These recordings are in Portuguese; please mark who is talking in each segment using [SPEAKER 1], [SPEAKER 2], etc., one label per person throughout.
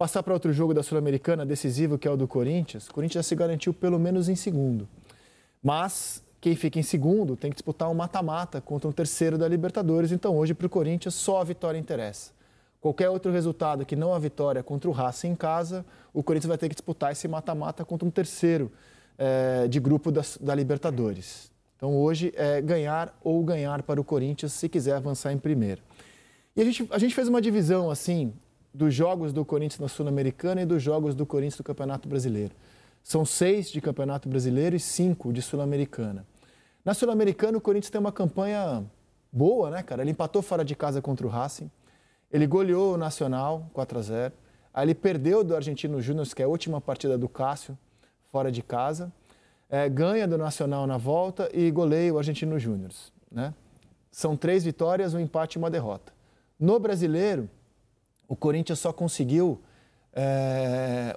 [SPEAKER 1] Passar para outro jogo da Sul-Americana, decisivo, que é o do Corinthians. O Corinthians já se garantiu pelo menos em segundo. Mas quem fica em segundo tem que disputar um mata-mata contra um terceiro da Libertadores. Então hoje, para o Corinthians, só a vitória interessa. Qualquer outro resultado que não a vitória contra o Racing em casa, o Corinthians vai ter que disputar esse mata-mata contra um terceiro de grupo da Libertadores. Então hoje é ganhar ou ganhar para o Corinthians se quiser avançar em primeiro. E a gente fez uma divisão assim dos jogos do Corinthians na Sul-Americana e dos jogos do Corinthians do Campeonato Brasileiro. São 6 de Campeonato Brasileiro e 5 de Sul-Americana. Na Sul-Americana, o Corinthians tem uma campanha boa, né, cara? Ele empatou fora de casa contra o Racing. Ele goleou o Nacional, 4-0. Aí ele perdeu do Argentino Júnior, que é a última partida do Cássio, fora de casa. Ganha do Nacional na volta e goleia o Argentino Júnior, né? São 3 vitórias, um empate e uma derrota. No Brasileiro, o Corinthians só conseguiu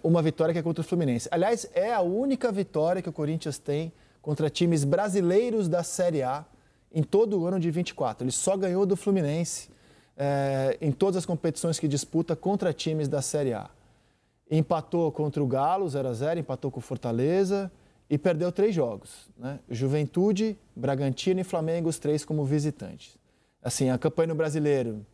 [SPEAKER 1] uma vitória, que é contra o Fluminense. Aliás, é a única vitória que o Corinthians tem contra times brasileiros da Série A em todo o ano de 24. Ele só ganhou do Fluminense em todas as competições que disputa contra times da Série A. Empatou contra o Galo, 0-0, empatou com o Fortaleza e perdeu 3 jogos, né? Juventude, Bragantino e Flamengo, os 3 como visitantes. Assim, a campanha no Brasileiro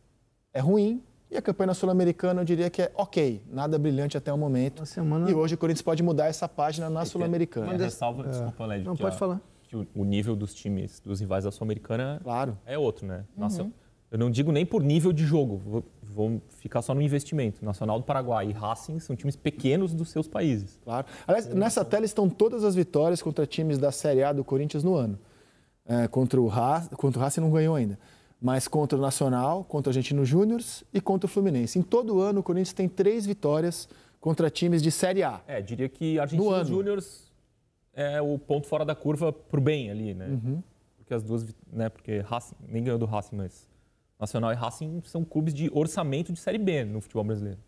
[SPEAKER 1] é ruim e a campanha na Sul-Americana eu diria que é ok, nada brilhante até o momento. E hoje o Corinthians pode mudar essa página na Sul-Americana.
[SPEAKER 2] Ressalva, desculpa, Led,
[SPEAKER 3] não pode falar.
[SPEAKER 2] Que o nível dos times, dos rivais da Sul-Americana é outro, né? Nossa, eu não digo nem por nível de jogo, vou ficar só no investimento. Nacional do Paraguai e Racing são times pequenos dos seus países.
[SPEAKER 1] Claro. Aliás, nessa tela estão todas as vitórias contra times da Série A do Corinthians no ano. Contra o Racing não ganhou ainda, mas contra o Nacional, contra o Argentino Júnior e contra o Fluminense. Em todo o ano, o Corinthians tem 3 vitórias contra times de Série A.
[SPEAKER 2] Diria que Argentino Júnior é o ponto fora da curva pro bem ali, né? Porque as duas, né? Porque Racing, nem ganhou do Racing, mas Nacional e Racing são clubes de orçamento de Série B no futebol brasileiro.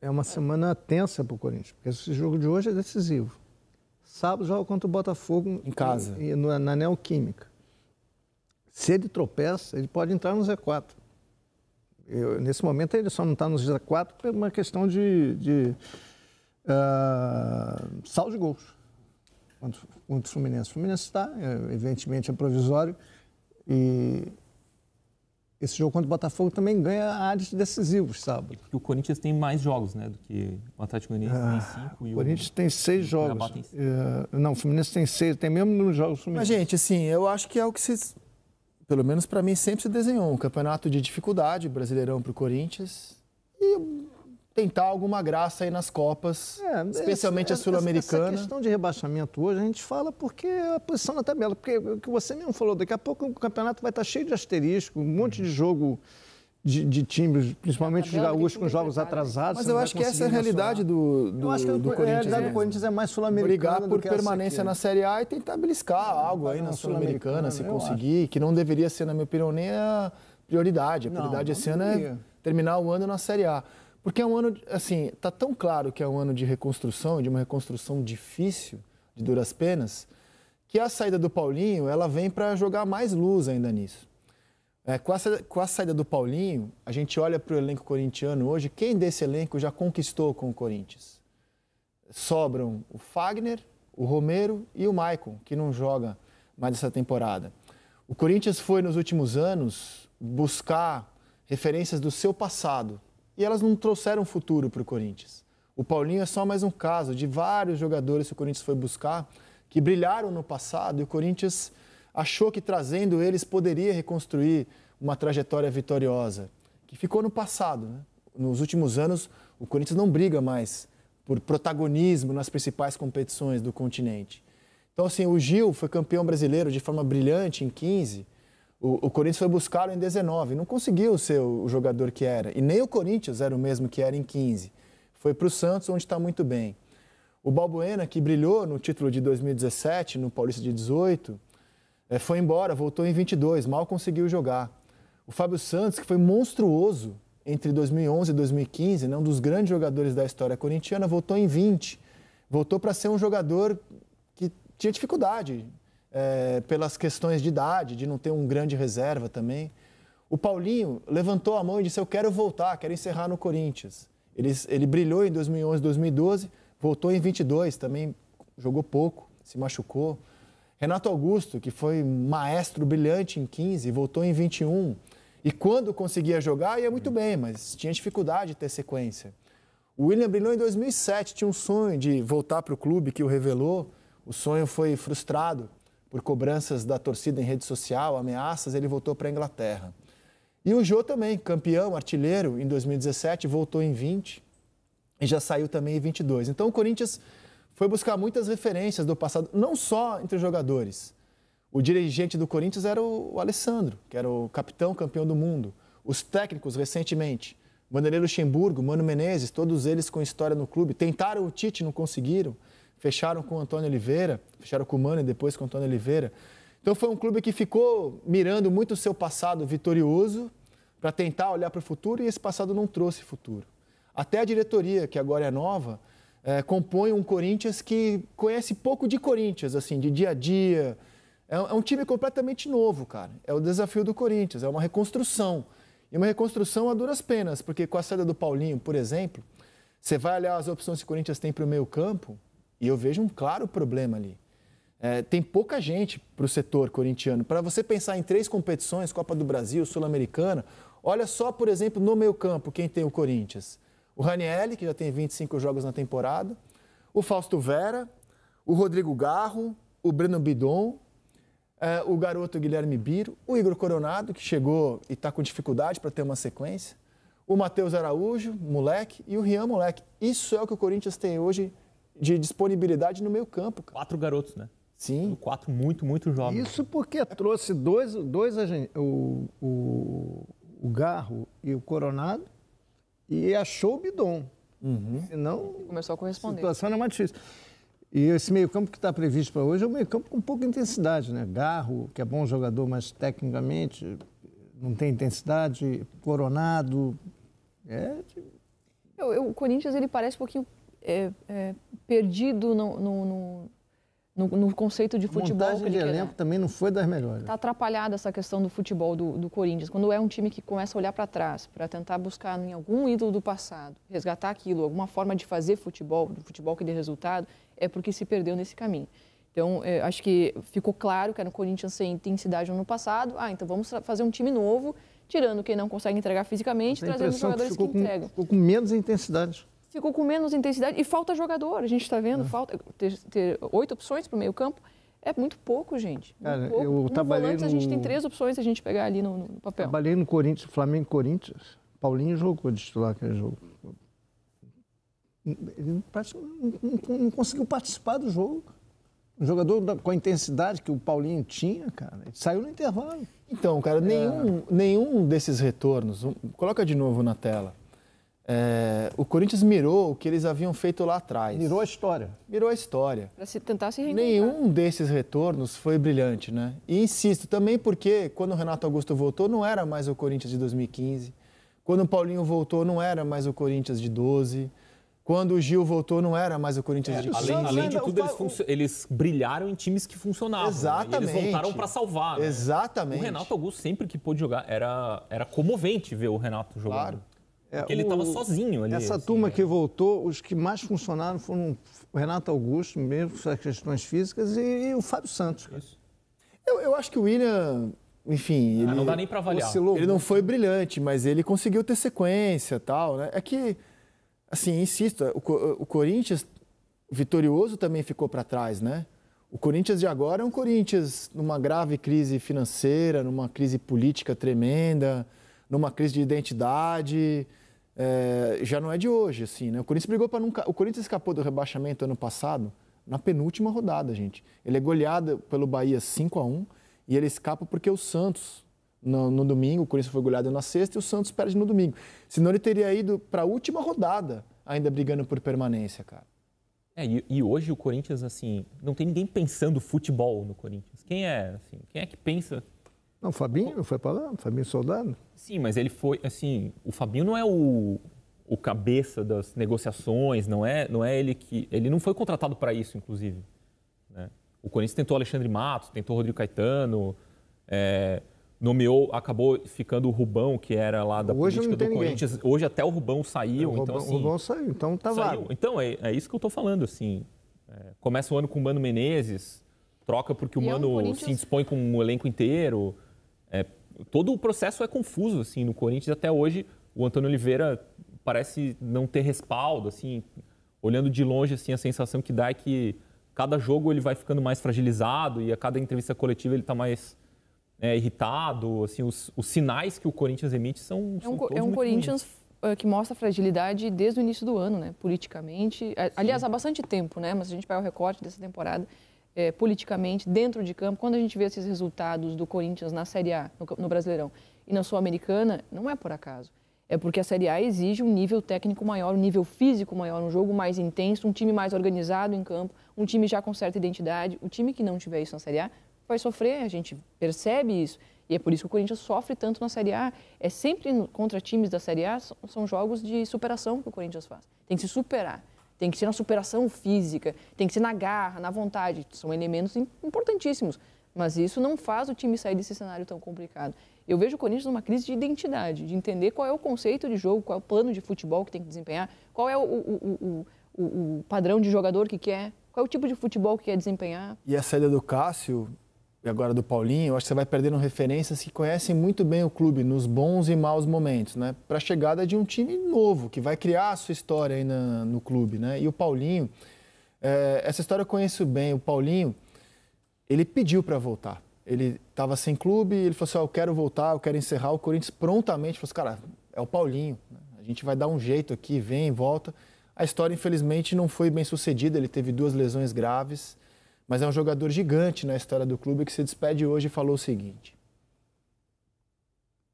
[SPEAKER 3] É uma semana tensa para o Corinthians, porque esse jogo de hoje é decisivo. Sábado joga contra o Botafogo
[SPEAKER 1] em casa,
[SPEAKER 3] na Neoquímica. Se ele tropeça, ele pode entrar no Z4. Nesse momento ele só não está no Z4 por uma questão de saldo de gols contra o Fluminense. O Fluminense está, evidentemente, é provisório e esse jogo contra o Botafogo também ganha áreas decisivos sábado.
[SPEAKER 2] Porque o Corinthians tem mais jogos, né, do que o Atlético Mineiro tem 5 e
[SPEAKER 3] o Corinthians tem 6 jogos. Não, o Fluminense tem 6, tem mesmo nos jogos do Fluminense.
[SPEAKER 1] Mas, gente, assim, eu acho que é o que pelo menos para mim, sempre se desenhou um campeonato de dificuldade, Brasileirão para o Corinthians, e tentar alguma graça aí nas Copas, especialmente a Sul-Americana.
[SPEAKER 3] Essa questão de rebaixamento hoje, a gente fala porque é a posição na tabela, porque o que você mesmo falou, daqui a pouco o campeonato vai estar cheio de asterisco, um monte de jogo de times, principalmente os gaúchos com jogos atrasados.
[SPEAKER 1] Mas eu acho que essa é a realidade do Corinthians.
[SPEAKER 3] A realidade do Corinthians é mais sul-americana.
[SPEAKER 1] Brigar por permanência na Série A e tentar beliscar algo aí na Sul-Americana, se conseguir, que não deveria ser, na minha opinião, nem a prioridade. A prioridade esse ano é terminar o ano na Série A. Porque é um ano, assim, está tão claro que é um ano de reconstrução, de uma reconstrução difícil, de duras penas, que a saída do Paulinho, ela vem para jogar mais luz ainda nisso. Com a saída do Paulinho, a gente olha para o elenco corintiano hoje, quem desse elenco já conquistou com o Corinthians? Sobram o Fagner, o Romero e o Maicon, que não joga mais essa temporada. O Corinthians foi, nos últimos anos, buscar referências do seu passado, e elas não trouxeram futuro para o Corinthians. O Paulinho é só mais um caso de vários jogadores que o Corinthians foi buscar, que brilharam no passado, e o Corinthians achou que trazendo eles poderia reconstruir uma trajetória vitoriosa, que ficou no passado, né? Nos últimos anos, o Corinthians não briga mais por protagonismo nas principais competições do continente. Então, assim, o Gil foi campeão brasileiro de forma brilhante em 15, o Corinthians foi buscá-lo em 19, não conseguiu ser o jogador que era, e nem o Corinthians era o mesmo que era em 15. Foi para o Santos, onde está muito bem. O Balbuena, que brilhou no título de 2017, no Paulista de 18, foi embora, voltou em 22, mal conseguiu jogar. O Fábio Santos, que foi monstruoso entre 2011 e 2015, né, um dos grandes jogadores da história corintiana, voltou em 20. Voltou para ser um jogador que tinha dificuldade pelas questões de idade, de não ter um grande reserva também. O Paulinho levantou a mão e disse: eu quero voltar, quero encerrar no Corinthians. Ele brilhou em 2011, 2012, voltou em 22, também jogou pouco, se machucou. Renato Augusto, que foi maestro brilhante em 15, voltou em 21. E quando conseguia jogar, ia muito bem, mas tinha dificuldade de ter sequência. O William brilhou em 2007, tinha um sonho de voltar para o clube que o revelou. O sonho foi frustrado por cobranças da torcida em rede social, ameaças, ele voltou para a Inglaterra. E o Jô também, campeão, artilheiro, em 2017, voltou em 20 e já saiu também em 22. Então o Corinthians foi buscar muitas referências do passado, não só entre os jogadores. O dirigente do Corinthians era o Alessandro, que era o capitão, campeão do mundo. Os técnicos, recentemente, Vanderlei Luxemburgo, Mano Menezes, todos eles com história no clube. Tentaram o Tite, não conseguiram. Fecharam com o Antônio Oliveira, fecharam com o Mano e depois com o Antônio Oliveira. Então foi um clube que ficou mirando muito o seu passado vitorioso para tentar olhar para o futuro e esse passado não trouxe futuro. Até a diretoria, que agora é nova, compõe um Corinthians que conhece pouco de Corinthians, assim, de dia a dia. É um time completamente novo, cara. É o desafio do Corinthians, é uma reconstrução. E uma reconstrução a duras penas, porque com a saída do Paulinho, por exemplo, você vai olhar as opções que o Corinthians tem para o meio campo e eu vejo um claro problema ali. Tem pouca gente para o setor corintiano. Para você pensar em 3 competições, Copa do Brasil, Sul-Americana, olha só, por exemplo, no meio campo, quem tem o Corinthians. O Ranieri, que já tem 25 jogos na temporada, o Fausto Vera, o Rodrigo Garro, o Breno Bidon, o garoto Guilherme Biro, o Igor Coronado, que chegou e está com dificuldade para ter uma sequência, o Matheus Araújo, moleque, e o Rian, moleque. Isso é o que o Corinthians tem hoje de disponibilidade no meio campo.
[SPEAKER 2] 4 garotos, né?
[SPEAKER 1] Sim.
[SPEAKER 2] 4 muito jovens.
[SPEAKER 3] Isso porque trouxe dois o Garro e o Coronado e achou o Bidon. Senão,
[SPEAKER 4] começou a corresponder.
[SPEAKER 3] A situação era mais difícil. E esse meio-campo que está previsto para hoje é um meio-campo com pouca intensidade, né? Garro, que é bom jogador, mas tecnicamente não tem intensidade. Coronado.
[SPEAKER 4] O Corinthians ele parece um pouquinho perdido no conceito de futebol.
[SPEAKER 3] A montagem de elenco também não foi das melhores.
[SPEAKER 4] Está atrapalhada essa questão do futebol do Corinthians. Quando é um time que começa a olhar para trás, para tentar buscar em algum ídolo do passado, resgatar aquilo, alguma forma de fazer futebol, do futebol que dê resultado, é porque se perdeu nesse caminho. Então, acho que ficou claro que era o Corinthians sem intensidade no ano passado. Então vamos fazer um time novo, tirando quem não consegue entregar fisicamente, trazendo jogadores que entregam.
[SPEAKER 3] Ficou com menos intensidade.
[SPEAKER 4] Ficou com menos intensidade e falta jogador. A gente está vendo, falta ter 8 opções para o meio campo. É muito pouco, gente.
[SPEAKER 3] Cara,
[SPEAKER 4] pouco.
[SPEAKER 3] eu trabalhei
[SPEAKER 4] a gente tem 3 opções se a gente pegar ali no papel.
[SPEAKER 3] Trabalhei no Corinthians, Flamengo e Corinthians. Paulinho jogou de titular aquele jogo. Ele não conseguiu participar do jogo. Um jogador com a intensidade que o Paulinho tinha, cara, ele saiu no intervalo.
[SPEAKER 1] Então, cara, nenhum desses retornos... Coloca de novo na tela. O Corinthians mirou o que eles haviam feito lá atrás.
[SPEAKER 3] Mirou a história.
[SPEAKER 1] Mirou a história.
[SPEAKER 4] Para tentar se reencontrar.
[SPEAKER 1] Nenhum desses retornos foi brilhante, né? E insisto, também porque quando o Renato Augusto voltou, não era mais o Corinthians de 2015. Quando o Paulinho voltou, não era mais o Corinthians de 12. Quando o Gil voltou, não era mais o Corinthians de 15.
[SPEAKER 2] Além de tudo, eles brilharam em times que funcionavam.
[SPEAKER 1] Exatamente.
[SPEAKER 2] Né? Eles voltaram para salvar. Né?
[SPEAKER 1] Exatamente.
[SPEAKER 2] O Renato Augusto, sempre que pôde jogar, era comovente ver o Renato jogando.
[SPEAKER 1] Claro.
[SPEAKER 2] Porque ele estava sozinho ali.
[SPEAKER 3] Essa turma que voltou, os que mais funcionaram foram o Renato Augusto, mesmo com as questões físicas, e o Fábio Santos.
[SPEAKER 1] Eu acho que o William, enfim...
[SPEAKER 2] Não dá nem para avaliar.
[SPEAKER 3] Oscilou.
[SPEAKER 1] Ele não foi brilhante, mas ele conseguiu ter sequência e tal, né? É que, assim, insisto, o Corinthians vitorioso também ficou para trás, né? O Corinthians de agora é um Corinthians numa grave crise financeira, numa crise política tremenda, numa crise de identidade... já não é de hoje, assim, né? O Corinthians brigou para nunca. O Corinthians escapou do rebaixamento ano passado na penúltima rodada, gente. Ele é goleado pelo Bahia 5-1 e ele escapa porque o Santos, no domingo, o Corinthians foi goleado na sexta e o Santos perde no domingo. Senão ele teria ido para a última rodada ainda brigando por permanência, cara.
[SPEAKER 2] E hoje o Corinthians, assim, não tem ninguém pensando futebol no Corinthians. Quem é que pensa?
[SPEAKER 3] Não, o Fabinho foi para lá, o Fabinho Soldado.
[SPEAKER 2] Sim, mas ele foi, assim, o Fabinho não é o cabeça das negociações, não é ele que... Ele não foi contratado para isso, inclusive. Né? O Corinthians tentou Alexandre Matos, tentou Rodrigo Caetano, acabou ficando o Rubão, que era lá da política do Corinthians. Hoje até o Rubão saiu.
[SPEAKER 3] O Rubão saiu, então tá vago.
[SPEAKER 2] Então, é isso que eu estou falando, assim. Começa o ano com o Mano Menezes, troca porque o Mano se indispõe com o elenco inteiro. Todo o processo é confuso, assim, no Corinthians. Até hoje, o Antônio Oliveira parece não ter respaldo, assim. Olhando de longe, assim, a sensação que dá é que cada jogo ele vai ficando mais fragilizado e a cada entrevista coletiva ele está mais irritado. Assim, os sinais que o Corinthians emite são todos muito
[SPEAKER 4] Corinthians que mostra fragilidade desde o início do ano, né? Politicamente. Aliás, há bastante tempo, né? Mas se a gente pegar o recorte dessa temporada, politicamente, dentro de campo, quando a gente vê esses resultados do Corinthians na Série A, no Brasileirão, e na Sul-Americana, não é por acaso. É porque a Série A exige um nível técnico maior, um nível físico maior, um jogo mais intenso, um time mais organizado em campo, um time já com certa identidade. O time que não tiver isso na Série A vai sofrer, a gente percebe isso. E é por isso que o Corinthians sofre tanto na Série A. É sempre contra times da Série A, são jogos de superação que o Corinthians faz. Tem que se superar. Tem que ser na superação física, tem que ser na garra, na vontade. São elementos importantíssimos. Mas isso não faz o time sair desse cenário tão complicado. Eu vejo o Corinthians numa crise de identidade, de entender qual é o conceito de jogo, qual é o plano de futebol que tem que desempenhar, qual é o padrão de jogador que quer, qual é o tipo de futebol que quer desempenhar.
[SPEAKER 1] E a saída do Cássio e agora do Paulinho, eu acho que você vai perdendo referências que conhecem muito bem o clube nos bons e maus momentos, né? Para a chegada de um time novo, que vai criar a sua história aí no clube, né? E o Paulinho, essa história eu conheço bem. O Paulinho, ele pediu para voltar. Ele estava sem clube, ele falou assim, eu quero voltar, eu quero encerrar. O Corinthians prontamente falou assim, cara, é o Paulinho, né? A gente vai dar um jeito aqui, vem, volta. A história, infelizmente, não foi bem sucedida, ele teve 2 lesões graves, mas é um jogador gigante na história do clube que se despede hoje e falou o seguinte.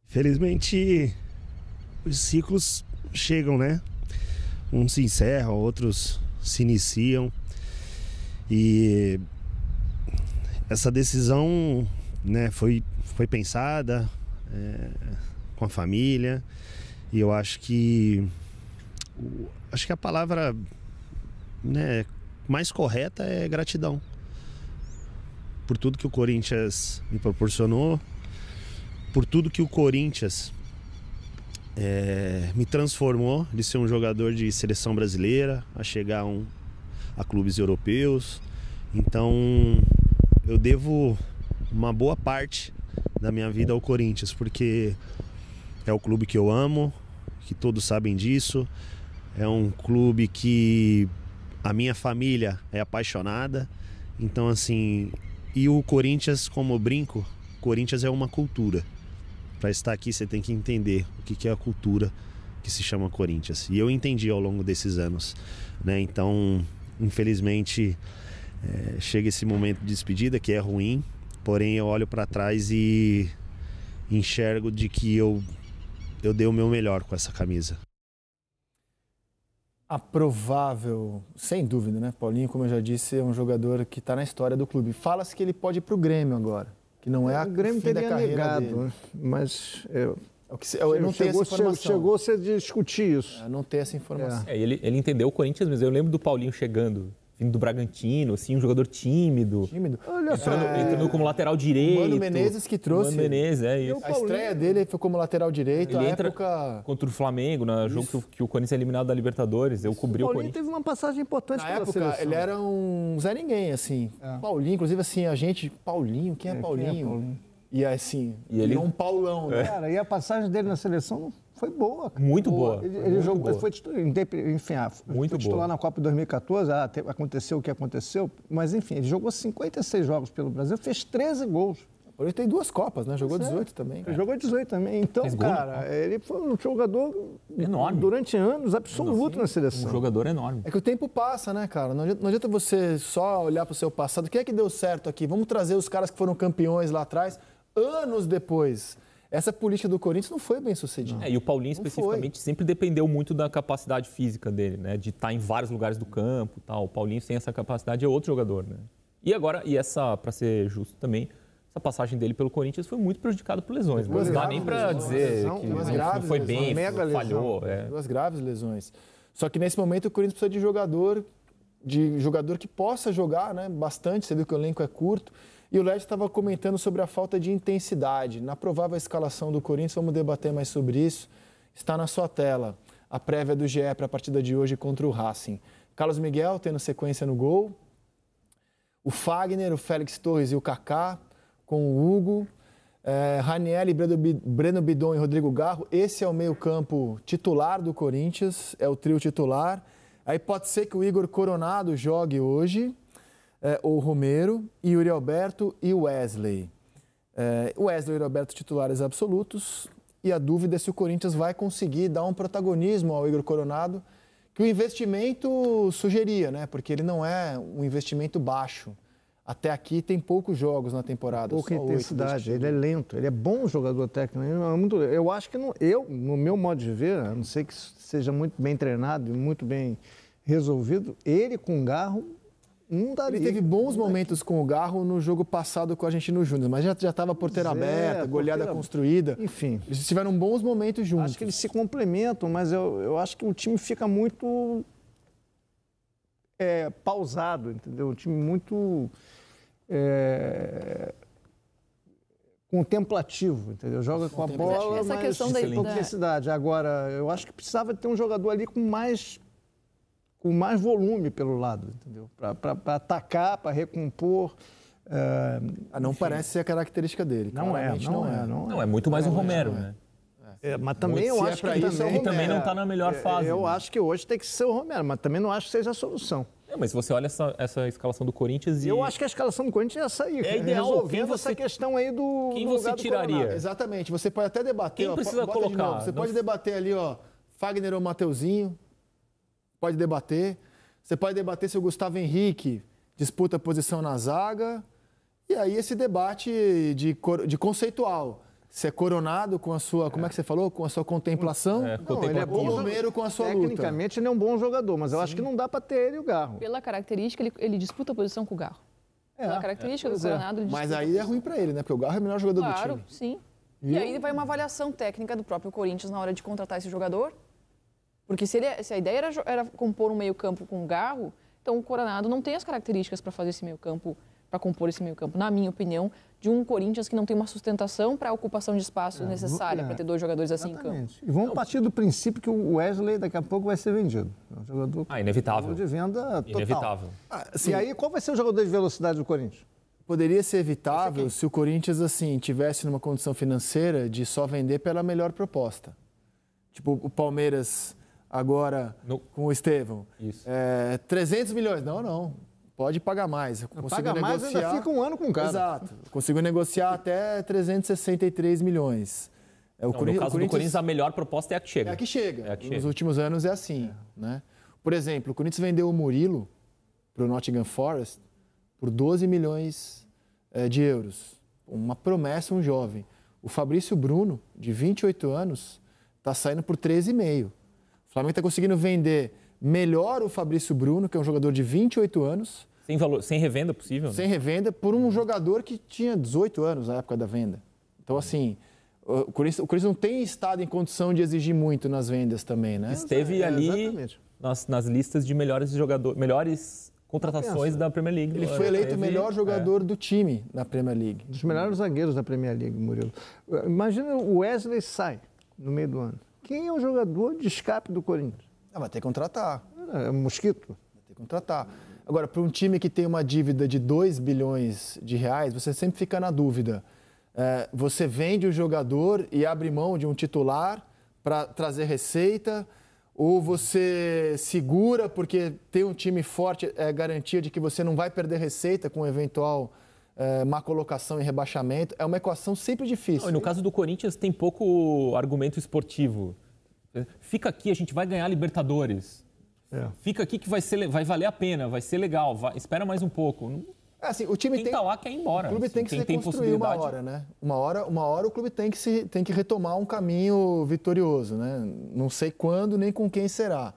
[SPEAKER 5] Felizmente, os ciclos chegam, né? Uns se encerram, outros se iniciam. E essa decisão, né, foi pensada com a família. E eu acho que a palavra, né, mais correta é gratidão. Por tudo que o Corinthians me proporcionou, por tudo que o Corinthians me transformou de ser um jogador de seleção brasileira a chegar a clubes europeus. Então eu devo uma boa parte da minha vida ao Corinthians, porque é o clube que eu amo, que todos sabem disso, é um clube que a minha família é apaixonada. Então, assim, e o Corinthians, como eu brinco, Corinthians é uma cultura. Para estar aqui você tem que entender o que é a cultura que se chama Corinthians. E eu entendi ao longo desses anos, né? Então, infelizmente, chega esse momento de despedida que é ruim, porém eu olho para trás e enxergo de que eu dei o meu melhor com essa camisa.
[SPEAKER 1] A provável, sem dúvida, né? Paulinho, como eu já disse, é um jogador que está na história do clube. Fala-se que ele pode ir para o Grêmio agora, que não é
[SPEAKER 3] o Grêmio
[SPEAKER 1] fim da carreira
[SPEAKER 3] negado,
[SPEAKER 1] dele.
[SPEAKER 3] Mas
[SPEAKER 1] eu não tenho essa informação.
[SPEAKER 3] Chegou-se a discutir isso.
[SPEAKER 1] Eu não tenho essa informação.
[SPEAKER 2] Ele entendeu o Corinthians, mas eu lembro do Paulinho chegando, vindo do Bragantino, assim, um jogador tímido.
[SPEAKER 3] Olha só.
[SPEAKER 2] Entrando como lateral direito.
[SPEAKER 1] O Mano Menezes que trouxe.
[SPEAKER 2] Mano Menezes, isso.
[SPEAKER 1] A estreia dele foi como lateral direito.
[SPEAKER 2] Ele entra contra o Flamengo, no jogo que o Corinthians é eliminado da Libertadores. Eu cobri o Corinthians.
[SPEAKER 3] Teve uma passagem importante pela seleção.
[SPEAKER 1] Na época, ele era um Zé Ninguém, assim. Paulinho, inclusive, assim, Paulinho, quem é Paulinho? Quem é Paulinho? E assim, ele é um Paulão, né?
[SPEAKER 3] Cara, e a passagem dele na seleção foi boa.
[SPEAKER 2] Muito boa.
[SPEAKER 3] Ele jogou, foi titular, enfim,
[SPEAKER 2] muito
[SPEAKER 3] titular
[SPEAKER 2] boa.
[SPEAKER 3] Na Copa de 2014, aconteceu o que aconteceu, mas enfim, ele jogou 56 jogos pelo Brasil, fez 13 gols.
[SPEAKER 1] Ele tem 2 Copas, né? Jogou 18 também.
[SPEAKER 3] Ele jogou 18 também. Então, cara, ele foi um jogador enorme durante anos, absoluto na seleção.
[SPEAKER 2] Um jogador enorme.
[SPEAKER 1] É que o tempo passa, né, cara? Não adianta você só olhar para o seu passado. O que é que deu certo aqui? Vamos trazer os caras que foram campeões lá atrás, anos depois. Essa política do Corinthians não foi bem sucedida.
[SPEAKER 2] E o Paulinho, especificamente, sempre dependeu muito da capacidade física dele, né? De estar em vários lugares do campo, tal. O Paulinho, sem essa capacidade, é outro jogador, né? E agora, para ser justo também, essa passagem dele pelo Corinthians foi muito prejudicada por lesões. Não dá nem para dizer que não foi bem, falhou.
[SPEAKER 1] 2 graves lesões. Só que nesse momento o Corinthians precisa de jogador que possa jogar, né, bastante. Você viu que o elenco é curto. E o Led estava comentando sobre a falta de intensidade. Na provável escalação do Corinthians, vamos debater mais sobre isso. Está na sua tela a prévia do GE para a partida de hoje contra o Racing. Carlos Miguel tendo sequência no gol. O Fagner, o Félix Torres e o Kaká com o Hugo. Ranieri, Breno Bidon e Rodrigo Garro. Esse é o meio-campo titular do Corinthians, é o trio titular. Aí pode ser que o Igor Coronado jogue hoje, o Romero, e Yuri Alberto e o Wesley. Wesley e Yuri Alberto titulares absolutos. E a dúvida é se o Corinthians vai conseguir dar um protagonismo ao Igor Coronado, que o investimento sugeria, né? Porque ele não é um investimento baixo. Até aqui tem poucos jogos na temporada.
[SPEAKER 3] Pouca intensidade, ele é lento, ele é bom jogador técnico. Eu acho que, no meu modo de ver, a não ser que seja muito bem treinado e muito bem resolvido, ele com o Garro não daria.
[SPEAKER 1] Ele teve bons momentos com o Garro no jogo passado com o Argentino Júnior, mas já estava porteira aberta, goleada construída.
[SPEAKER 3] Enfim.
[SPEAKER 1] Eles tiveram bons momentos juntos.
[SPEAKER 3] Acho que eles se complementam, mas eu acho que o time fica muito pausado, entendeu? Um time muito contemplativo, entendeu? Joga com a bola,
[SPEAKER 4] essa
[SPEAKER 3] mas
[SPEAKER 4] questão da
[SPEAKER 3] intensidade. Agora, eu acho que precisava ter um jogador ali com mais volume pelo lado, entendeu? Para atacar, para recompor.
[SPEAKER 1] Não parece ser a característica dele.
[SPEAKER 3] Não
[SPEAKER 2] é muito mais o Romero, né?
[SPEAKER 3] Mas também eu acho que
[SPEAKER 2] ele também não está na melhor fase.
[SPEAKER 3] Eu acho que hoje tem que ser o Romero, mas também não acho que seja a solução.
[SPEAKER 2] Mas se você olha essa escalação do Corinthians
[SPEAKER 3] Eu acho que a escalação do Corinthians é essa aí.
[SPEAKER 2] É ideal.
[SPEAKER 3] Resolvendo essa questão aí do
[SPEAKER 2] Quem você tiraria?
[SPEAKER 1] Exatamente. Você pode até debater.
[SPEAKER 2] Quem precisa colocar?
[SPEAKER 1] Você pode debater ali, Fagner ou Mateuzinho. Pode debater. Você pode debater se o Gustavo Henrique disputa a posição na zaga. E aí esse debate de conceitual. Se é Coronado com a sua, como é que você falou? Com a sua contemplação.
[SPEAKER 3] Ele é bom,
[SPEAKER 1] o Romero com a sua luta.
[SPEAKER 3] Tecnicamente ele é um bom jogador, mas eu acho que não dá para ter ele e o Garro.
[SPEAKER 4] Pela característica, ele disputa a posição com o Garro. Pela característica do Coronado, ele disputa.
[SPEAKER 1] Mas aí é ruim para ele, né? Porque o Garro é o melhor jogador do time.
[SPEAKER 4] Claro, sim. E aí vai uma avaliação técnica do próprio Corinthians na hora de contratar esse jogador. Porque se a ideia era compor um meio-campo com o Garro, então o Coronado não tem as características para fazer esse meio-campo, para compor esse meio-campo, na minha opinião, de um Corinthians que não tem uma sustentação para a ocupação de espaço necessária para ter dois jogadores assim em campo.
[SPEAKER 3] E vamos partir do princípio que o Wesley daqui a pouco vai ser vendido. É um jogador
[SPEAKER 2] inevitável.
[SPEAKER 3] De venda total.
[SPEAKER 2] Inevitável.
[SPEAKER 3] E aí, qual vai ser o jogador de velocidade do Corinthians?
[SPEAKER 1] Poderia ser evitável se o Corinthians, assim, tivesse numa condição financeira de só vender pela melhor proposta. Tipo, o Palmeiras agora com o Estevão.
[SPEAKER 2] Isso.
[SPEAKER 1] 300 milhões. Não. Pode pagar mais.
[SPEAKER 3] Paga mais, ainda fica um ano com o cara.
[SPEAKER 1] Exato. Consigo negociar até 363 milhões.
[SPEAKER 2] No caso do Corinthians, a melhor proposta é a que chega.
[SPEAKER 1] É a que chega. Nos últimos anos é assim. Né? Por exemplo, o Corinthians vendeu o Murilo para o Nottingham Forest por 12 milhões de euros. Uma promessa, um jovem. O Fabrício Bruno, de 28 anos, está saindo por 13,5. O Flamengo está conseguindo vender melhor o Fabrício Bruno, que é um jogador de 28 anos.
[SPEAKER 2] Sem revenda possível?
[SPEAKER 1] Sem revenda, por um jogador que tinha 18 anos na época da venda. Então, assim, o Corinthians não tem estado em condição de exigir muito nas vendas também, né?
[SPEAKER 2] Esteve ali nas listas de melhores contratações da Premier League.
[SPEAKER 1] Ele foi eleito o melhor jogador do time na Premier League.
[SPEAKER 3] Dos melhores zagueiros da Premier League, Murilo. Imagina o Wesley sai no meio do ano. Quem é o jogador de escape do Corinthians?
[SPEAKER 1] Vai ter que contratar.
[SPEAKER 3] É um mosquito.
[SPEAKER 1] Vai ter que contratar. Agora, para um time que tem uma dívida de 2 bilhões de reais, você sempre fica na dúvida. Você vende o jogador e abre mão de um titular para trazer receita, ou você segura porque tem um time forte, garantia de que você não vai perder receita com eventual má colocação e rebaixamento. É uma equação sempre difícil.
[SPEAKER 2] E no caso do Corinthians tem pouco argumento esportivo. Fica aqui, a gente vai ganhar Libertadores. Fica aqui que vai valer a pena, vai ser legal. Espera mais um pouco.
[SPEAKER 1] Assim, o time
[SPEAKER 2] quem tá lá quer ir embora.
[SPEAKER 1] O clube tem que se reconstruir uma hora, né? Uma hora o clube tem que retomar um caminho vitorioso, né? Não sei quando nem com quem será.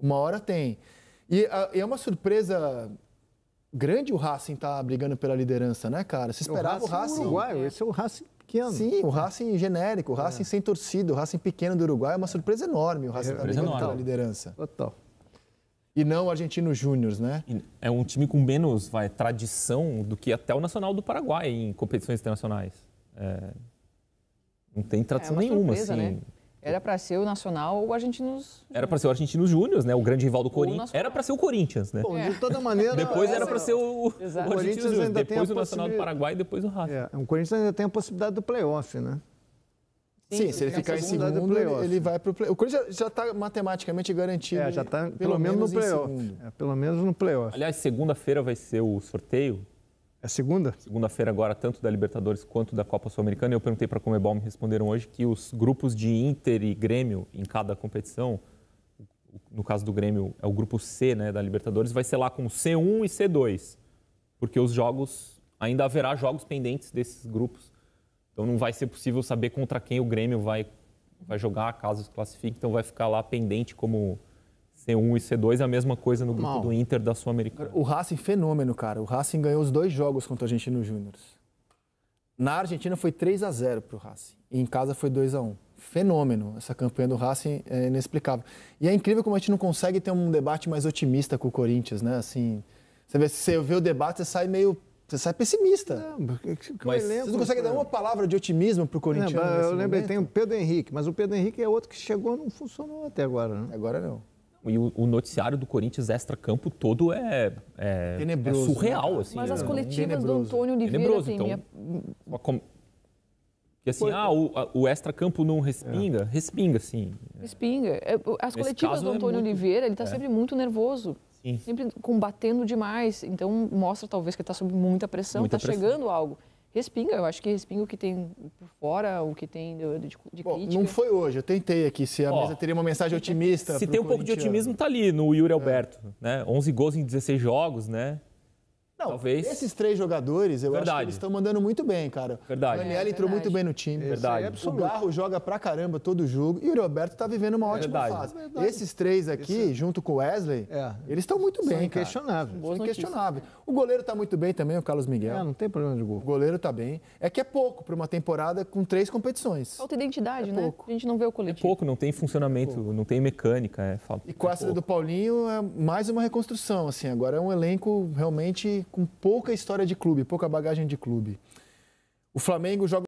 [SPEAKER 1] Uma hora tem. E é uma surpresa grande o Racing estar brigando pela liderança, né, cara? Se esperava o Racing
[SPEAKER 3] uruguaio, esse é o Racing pequeno.
[SPEAKER 1] Sim, o Racing genérico, o Racing sem torcida, o Racing pequeno do Uruguai é uma surpresa enorme. O Racing está brigando pela liderança.
[SPEAKER 3] Total.
[SPEAKER 1] E não o Argentino Júnior, né?
[SPEAKER 2] É um time com menos tradição do que até o Nacional do Paraguai em competições internacionais. Não tem tradição nenhuma,
[SPEAKER 4] surpresa,
[SPEAKER 2] assim.
[SPEAKER 4] Né? Era para ser o Nacional ou o Argentinos.
[SPEAKER 2] Era para ser o Argentinos Júnior, né? O grande rival do Corinthians. Era para ser o Corinthians, né?
[SPEAKER 3] Bom, de toda maneira.
[SPEAKER 2] Depois era para ser o Argentinos Júnior. Depois o Nacional do Paraguai e depois o Racing.
[SPEAKER 3] O Corinthians ainda tem a possibilidade do playoff, né?
[SPEAKER 1] Sim, se ele ficar em segundo, ele vai para o play-off. O Corinthians já está matematicamente garantido.
[SPEAKER 3] Já está pelo menos no play-off. Pelo menos no play-off.
[SPEAKER 2] Aliás, segunda-feira vai ser o sorteio.
[SPEAKER 3] É segunda?
[SPEAKER 2] Segunda-feira agora, tanto da Libertadores quanto da Copa Sul-Americana. Eu perguntei para a Conmebol, me responderam hoje que os grupos de Inter e Grêmio em cada competição, no caso do Grêmio é o grupo C, né, da Libertadores, vai ser lá com C1 e C2. Porque os jogos, ainda haverá jogos pendentes desses grupos. Então não vai ser possível saber contra quem o Grêmio vai jogar, caso se classifique. Então vai ficar lá pendente como C1 e C2, a mesma coisa no grupo do Inter da Sul-Americana.
[SPEAKER 1] O Racing, fenômeno, cara. O Racing ganhou os 2 jogos contra o Argentino Júnior. Na Argentina foi 3-0 para o Racing. E em casa foi 2-1. Fenômeno. Essa campanha do Racing é inexplicável. E é incrível como a gente não consegue ter um debate mais otimista com o Corinthians, né? Assim, você vê o debate, você sai pessimista.
[SPEAKER 3] Mas
[SPEAKER 1] você não consegue dar uma palavra de otimismo para o Corinthians.
[SPEAKER 3] Eu lembro que tem o Pedro Henrique, mas o Pedro Henrique é outro que chegou e não funcionou até agora, né?
[SPEAKER 1] Agora não.
[SPEAKER 2] E o noticiário do Corinthians extra-campo todo é surreal,
[SPEAKER 1] né?
[SPEAKER 2] assim.
[SPEAKER 4] Mas as coletivas do Antônio Oliveira tem...
[SPEAKER 2] Que assim, o extra-campo não respinga? Respinga, sim.
[SPEAKER 4] Respinga. As coletivas do Antônio Oliveira, ele está sempre muito nervoso. Sim. Sempre combatendo demais. Então, mostra talvez que ele está sob muita pressão, está chegando algo. Respinga, eu acho que respinga o que tem por fora, o que tem de crítica.
[SPEAKER 1] Não foi hoje, eu tentei aqui se a mesa teria uma mensagem otimista.
[SPEAKER 2] Se tem um pouco de otimismo, tá ali no Yuri Alberto, né? 11 gols em 16 jogos, né?
[SPEAKER 1] Não,
[SPEAKER 2] talvez.
[SPEAKER 1] Esses 3 jogadores, eu acho que eles estão mandando muito bem, cara.
[SPEAKER 2] Verdade.
[SPEAKER 1] O Daniel entrou muito bem no time.
[SPEAKER 2] Verdade.
[SPEAKER 1] O Garro joga pra caramba todo jogo e o Roberto tá vivendo uma ótima fase. Esses 3 aqui, junto com o Wesley, eles estão muito bem,
[SPEAKER 3] inquestionáveis.
[SPEAKER 1] São inquestionáveis. O goleiro tá muito bem também, o Carlos Miguel.
[SPEAKER 3] Não tem problema de gol.
[SPEAKER 1] O goleiro tá bem. É que é pouco para uma temporada com 3 competições.
[SPEAKER 4] Falta identidade, né? Pouco. A gente não vê o coletivo.
[SPEAKER 2] É pouco, não tem funcionamento, não tem mecânica.
[SPEAKER 1] E com a saída do Paulinho, é mais uma reconstrução, assim. Agora é um elenco realmente com pouca história de clube, pouca bagagem de clube. O Flamengo joga